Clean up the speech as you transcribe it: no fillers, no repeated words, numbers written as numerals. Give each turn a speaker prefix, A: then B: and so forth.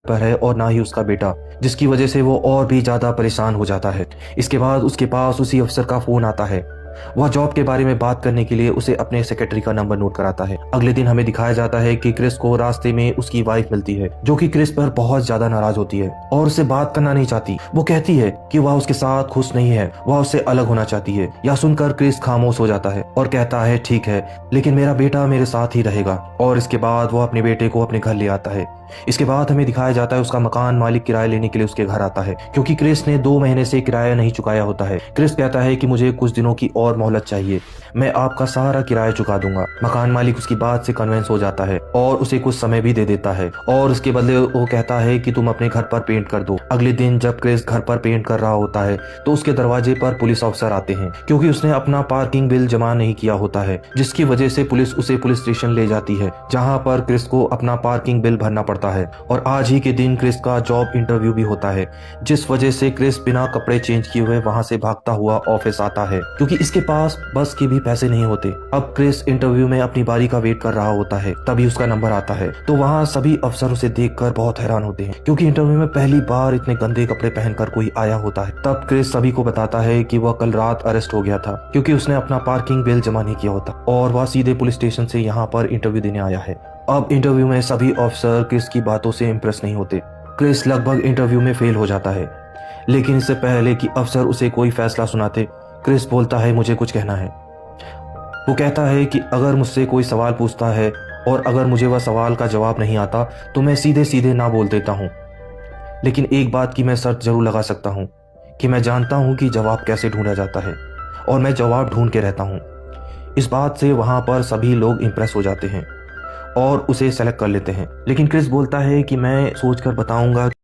A: पर है और ना ही उसका बेटा, जिसकी वजह से वो और भी ज़्यादा परेशान हो जाता है। इसके बाद उसके पास उसी अफसर का फ़ोन आता है। वह जॉब के बारे में बात करने के लिए उसे अपने सेक्रेटरी का नंबर नोट कराता है। अगले दिन हमें दिखाया जाता है कि क्रिस को रास्ते में उसकी वाइफ मिलती है, जो कि क्रिस पर बहुत ज्यादा नाराज होती है और उससे बात करना नहीं चाहती। वो कहती है कि वह उसके साथ खुश नहीं है, वह उससे अलग होना चाहती है। यह सुनकर क्रिस खामोश हो जाता है और कहता है ठीक है, लेकिन मेरा बेटा मेरे साथ ही रहेगा। और इसके बाद वो अपने बेटे को अपने घर ले आता है। इसके बाद हमें दिखाया जाता है उसका मकान मालिक किराया लेने के लिए उसके घर आता है, क्योंकि क्रिस ने 2 महीने से किराया नहीं चुकाया होता है। क्रिस कहता है कि मुझे कुछ दिनों की और मोहलत चाहिए, मैं आपका सारा किराया चुका दूंगा। मकान मालिक उसकी बात से कन्विंस हो जाता है और उसे कुछ समय भी दे देता है और उसके बदले वो कहता है कि तुम अपने घर पर पेंट कर दो। अगले दिन जब क्रिस घर पर पेंट कर रहा होता है तो उसके दरवाजे पर पुलिस ऑफिसर आते हैं, क्योंकि उसने अपना पार्किंग बिल जमा नहीं किया होता है, जिसकी वजह से पुलिस उसे पुलिस स्टेशन ले जाती है, जहाँ पर क्रिस को अपना पार्किंग बिल भरना पड़ता है। और आज ही के दिन क्रिस का जॉब इंटरव्यू भी होता है, जिस वजह से क्रिस बिना कपड़े चेंज किए हुए वहां से भागता हुआ ऑफिस आता है, क्योंकि इसके पास बस के भी पैसे नहीं होते। अब क्रिस इंटरव्यू में अपनी बारी का वेट कर रहा होता है, तभी उसका नंबर आता है। तो वहाँ सभी अफसर उसे देखकर बहुत हैरान होते हैं, क्योंकि इंटरव्यू में पहली बार इतने गंदे कपड़े पहनकर कोई आया होता है। तब क्रिस सभी को बताता है कि वह कल रात अरेस्ट हो गया था, क्योंकि उसने अपना पार्किंग बिल जमा नहीं किया होता और वह सीधे पुलिस स्टेशन से यहाँ पर इंटरव्यू देने आया है। अब इंटरव्यू में सभी ऑफिसर क्रिस की बातों से इम्प्रेस नहीं होते। क्रिस लगभग इंटरव्यू में फेल हो जाता है, लेकिन इससे पहले कि अफसर उसे कोई फैसला सुनाते, क्रिस बोलता है मुझे कुछ कहना है। वो कहता है कि अगर मुझसे कोई सवाल पूछता है और अगर मुझे वह सवाल का जवाब नहीं आता तो मैं सीधे सीधे ना बोल देता हूँ, लेकिन एक बात की मैं शर्त जरूर लगा सकता हूँ कि मैं जानता हूँ कि जवाब कैसे ढूंढा जाता है और मैं जवाब ढूंढ के रहता हूँ। इस बात से वहाँ पर सभी लोग इम्प्रेस हो जाते हैं और उसे सेलेक्ट कर लेते हैं, लेकिन क्रिस बोलता है कि मैं सोचकर बताऊंगा।